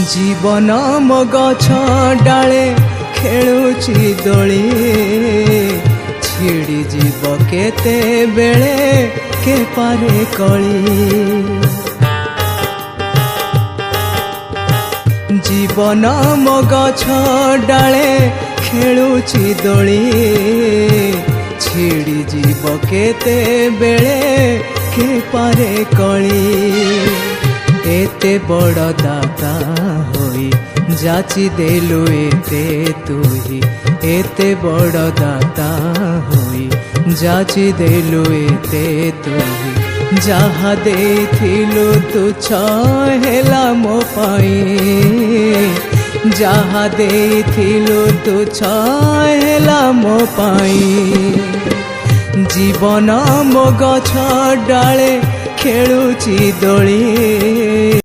जीवन मो गछ डाले खेलुची दोली छिड़ी जीव केते बेले के पारे कली। जीवन मो गछ डाले खेलुची दोली छिड़ी जीव केते बेले के पारे कली। एते बड़ दाता होई जाची देलु एते तुही, एते बड़ दाता होई जाची देलु एते तुही। जहा देथिलु तुच्छ हेला मो पाई, जहा देथिलु तुच्छ हेला मो पाई। जीवन मो गछ डाले खेलुची दोली।